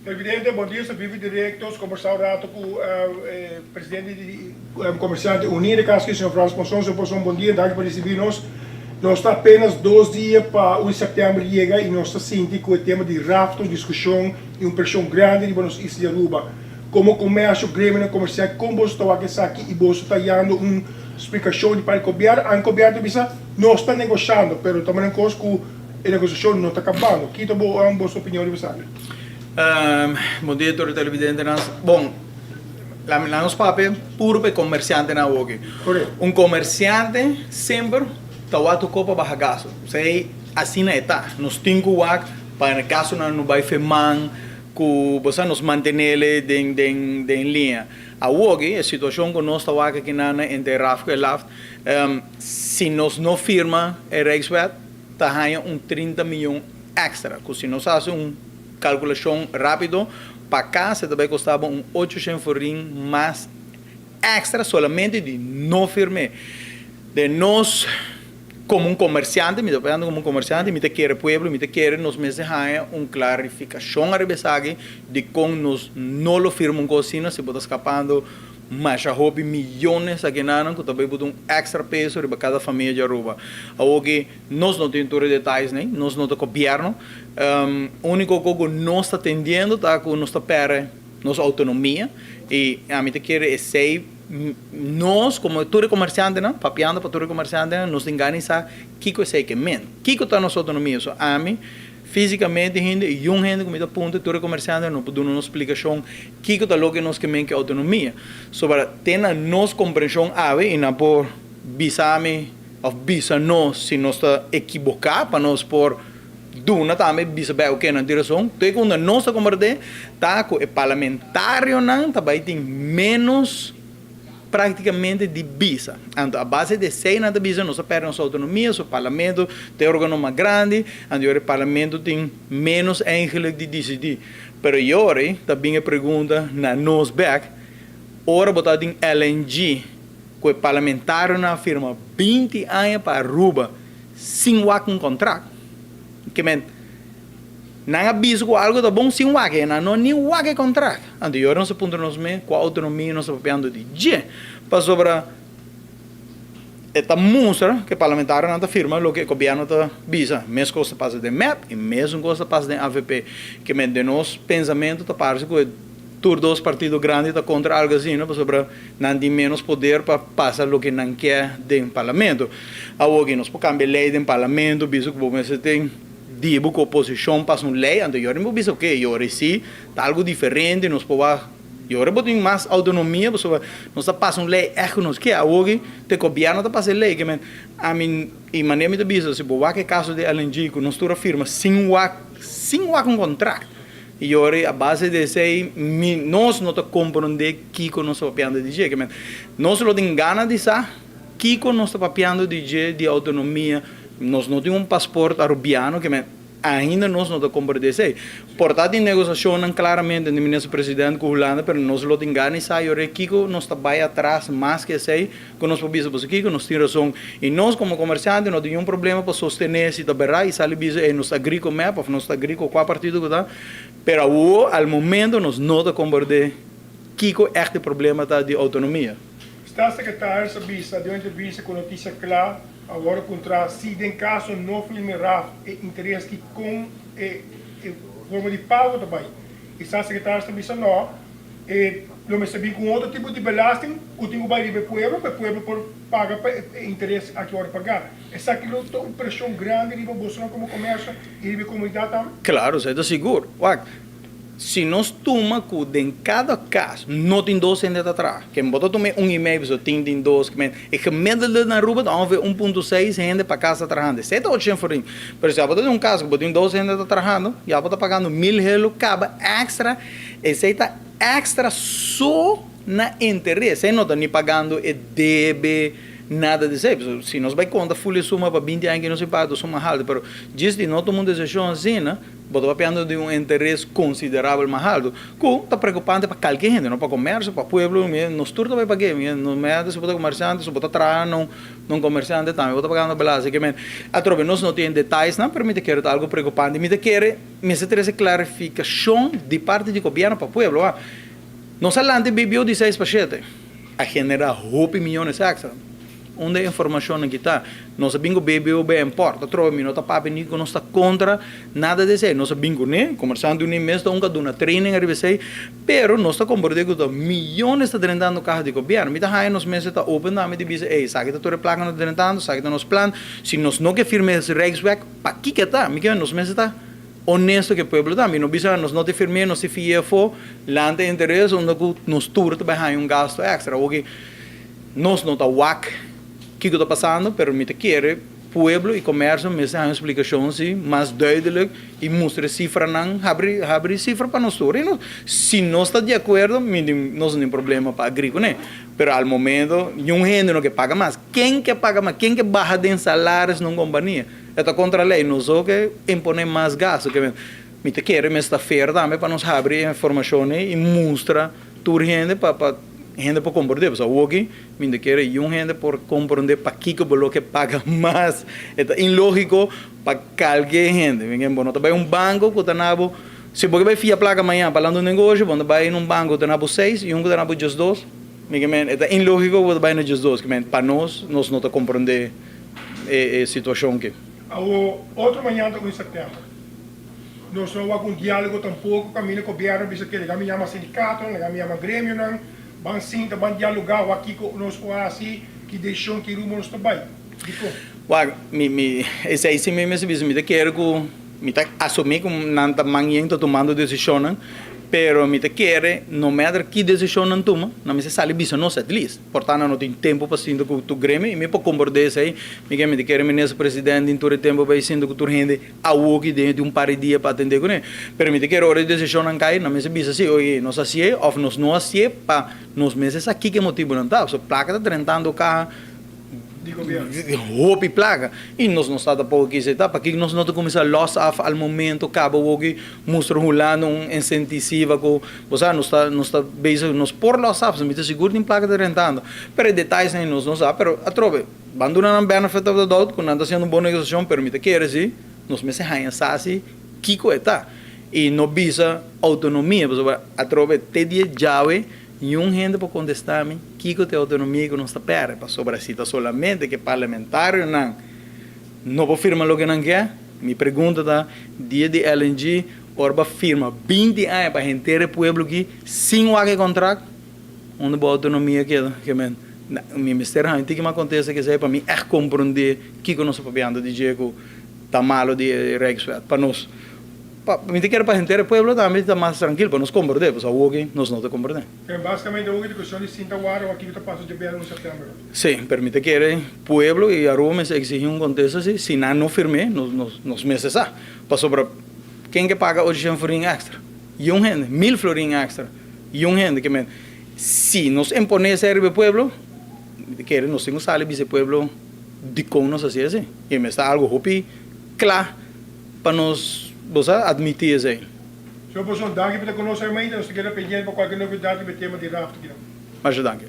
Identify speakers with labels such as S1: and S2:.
S1: Presidente, bom dia, sou Vivo Diretos, conversar rato com o presidente do Comerciante Unido, caso que o senhor Francisco Monson, bom dia, obrigado por receber-nos. Nós está apenas 2 dias para o setembro chega e nós está sentindo com o tema de rafto, discussão e uma pressão grande de nossa Isla de Aruba. Como comércio, grêmio, comerciante, como você está aqui e você está dando uma explicação de para cobrar, a cobrar nós está negociando, mas também coisa que a negociação não está acabando. Que é a vossa opinião, adversário?
S2: Bom dia, doutor televidente. Bom, nos papel puro para comerciante na hoje. Comerciante sempre está a copa barra gasto. Sei assim é tá. Nos tinco para caso não vai feman que você nos manter em linha. A hoje a situação que nós está aqui na entre Rafco e Laft, se nós não firma a Rijkswet, está ganhando 30 milhões extra. Que se nós fazemos calculação rápido, para cá você também custava 800 forint mais extra solamente de não firme. De nós, como comerciante, me estou como comerciante, me quer pueblo, me quer nos meses uma clarificação a rebesagem de como nós não lo firmamos cocina, se pode escapando mas a hobby milhões aqui na que também botam extra peso para cada família de Aruba. Hoje nós não temos todos os detalhes, né? Nós não temos governo. O único que nós está atendendo está com nossa pera, nossa autonomia e a mim quer é sei nós como tour comerciante, não? Papiando para tour comerciante, nós enganamos que é que men, que está nossa autonomia, so a mim fisicamente e um gente como está ponto tour comerciante não pode uma explicação que está logo nós que men que autonomia sobre ter nós compreensão ave e na por bisame of bisa nós se nós está equivocado para nós por duna também bisa bem o que na direção tem quando nós está converter tá com o parlamentário não tá vai ter menos praticamente de bisa. Então, a base de 6 na bisa, nós perdemos nossa autonomia, o parlamento tem órgão mais grande, e o parlamento tem menos eigenlijk de decidir. Mas agora, também a pergunta na nós back, ora botar em LNG, que o parlamentário na firma 20 anos para Aruba, sem um contrato. Que men, não aviso com algo tá bom sem wake, não nem wake contrato. Então, eu não se ponto nos me com a autonomia nós papiando de dia para sobre esta monstra que parlamentar não tá firma lo que o governo tá visa, mesmo coisa passa de MEP e mesmo coisa passa de AVP, que men de nós pensamento tá parece que tur dois partidos grandes tá contra algo assim, não sobre não tem menos poder para passar lo que não quer do parlamento. Agora nós podemos cambiar lei do parlamento, visto que você tem digo que a oposição passa uma lei, então eu não vi o que eu sim, tá algo diferente, nós podemos eu tenho mais autonomia, nós está passando lei é que nós quer hoje, o governo está passando lei, que a mim e maneira de bisa, se boa que caso de LNG que nós toda firma sem um contrato. E agora a base de sei nós não está compreender que nós está papiando de jeito, que nós não tem gana de sa que nós está papiando de jeito de autonomia. Nós não temos passaporte arubiano que ainda nós não compreendemos. Portanto, em negociação claramente do ministro-presidente com a Holanda, mas nós não temos e o Kiko nós está bem atrás mais que sei que nós podemos Kiko nós temos razão e nós como comerciantes não temos problema para sostener se está bem e sabe e nós agrícola map ou nós está agrícola qual partido que está, mas ao momento nós não compreendemos Kiko este problema está de autonomia.
S1: Está secretário sabia de uma entrevista com notícia clara agora contra se em caso não filme RAF interesse que com forma de pago também. Está secretário sabia não não me sabia com outro tipo de belasting que tem o baile do povo por pagar interesse a que hora pagar. Essa aqui é uma pressão grande de Bolsonaro como comércio e de comunidade também.
S2: Claro, você está seguro. Se nós tomamos cuidado em cada caso, não tem 2 anos atrás, que botou também e-mail, só tem 2, que gemiddelde na Aruba, ongeveer 1,6 gente para casa trabalhando. 7 ou 8 forint. Por exemplo, tem caso que botou 2 anos trabalhando, já está pagando 1.000 euros, acaba extra, esse está extra só na interesse, não está nem pagando DB, nada de ser. Se nós vai conta folha suma para 20 anos que não se paga, suma alta, mas diz de não tomar decisão assim, né? Bota papiando de um interesse considerável mais alto, que está preocupante para qualquer gente, não para comércio, para povo, nós turta vai pagar, não me se bota comerciante, se bota trabalhar não comerciante também, bota pagando beleza, que men, a trobe nós não tem detalhes, não permite que era algo preocupante, me quer me se trazer clarificação de parte do governo para povo, nós alante bebeu 16 para 7, a generar 8 milhões extra. Onde a informação aqui está, nós bingo bebeu bem importa, trobe não está papo nem não está contra nada de ser, nós bingo né, comerciando um mês da cada uma training RBC, pero nós está compreendendo que milhões está tentando carro de governo, me está aí nos meses está open da me diz, ei, sabe que está placa não tentando, sabe que nos plan, se nós não que firme esse regsweg, para que está, me quer nos meses está honesto que o povo também, não bisa nós não te firme, nós se fia for, lá tem interesse onde nos turta vai um gasto extra, ou que nós não está whack que está passando, permite que povo e comércio me dê uma explicação assim, mais duidelijk e mostre cifra não, abre cifra para nós todos. Se nós está de acordo, nós não tem problema para agrícola, né? Mas ao momento, nenhum gente não que paga mais. Quem que paga mais? Quem que barra de salários numa companhia? Está contra a lei, nós só que impõe mais gasto. Me te quer, me está feira também para nós abrir informação e mostrar toda gente para gente para compreender, pessoal, hoje, me quer um gente por compreender para que o que paga mais, é ilógico para qualquer gente, não vai um banco que está na se você vai fiar placa amanhã falando um negócio, quando vai em um banco está na 6 e um está na just 2, é ilógico que vai na just 2, para nós não está compreender a situação que.
S1: Outro manhã em setembro, nós não há um diálogo tampouco com o governo, bisa que ele chama sindicato, ele chama grêmio, não. Bang sinta bang dialogar aqui conosco assim que deixou que rumo nos trabalho.
S2: Esse aí sim mesmo me quero que me tá assumir que não tá manhã tá tomando decisão, pero me quero não matter que decisão não toma, não me se sale bisa não set list. Portanto não tem tempo para sinto que tu greme e me para compreender isso aí, me quero ministro presidente em todo tempo para sinto que tu rende a aqui dentro de par de dias para atender com ele. Pero me quero hora de decisão não cai, não me se bisa assim, oi, nós assim ou nós não assim para nos meses aqui que motivo não tá, so placa tá tentando cá roupa e placa e nós não está pouco que se tá para que nós não começar a loss off ao momento cabo hoje mostra rolando incentivo com você não está base nos por loss off me seguro em placa tá tentando pero detalhes nem nós não sabe pero a trove abandonando um benefit of the doubt quando anda sendo boa negociação permite que era assim nós me se hanha sasi que coisa e não bisa autonomia a trove te dia jave e gente para contestar-me que tem autonomia que não está perto, para sobre a cita solamente que parlamentário não vou firmar o que não quer. Me pergunta da dia de LNG, Orba firma 20 anos para inteiro o povo aqui sem o contrato, onde a autonomia que men, o ministério não tem que me aconteça que seja para mim é compreender que nós estamos falando de jeito tá malo de regras para nós. Me te quero para gente o povo também está mais tranquilo para nos compreender, pois hoje nós não te compreendemos.
S1: Basicamente hoje a questão de sinta guarda aqui que passa de verão em setembro.
S2: Sim, permite que o povo e a Roma se exigir contexto assim, se não firme, nos meses a. Passou para quem que paga hoje um florim extra, e gente, 1000 florim extra, e gente que men, se nos impõe a servir o povo, que nós temos sabe esse povo de como nós assim, e me está algo hopi, claro, para nós você admitir isso aí.
S1: Senhor Bolsonaro, danke por ter conosco, irmão. Nós queremos pedir para qualquer novidade, o tema de rápido.
S2: Mas danke.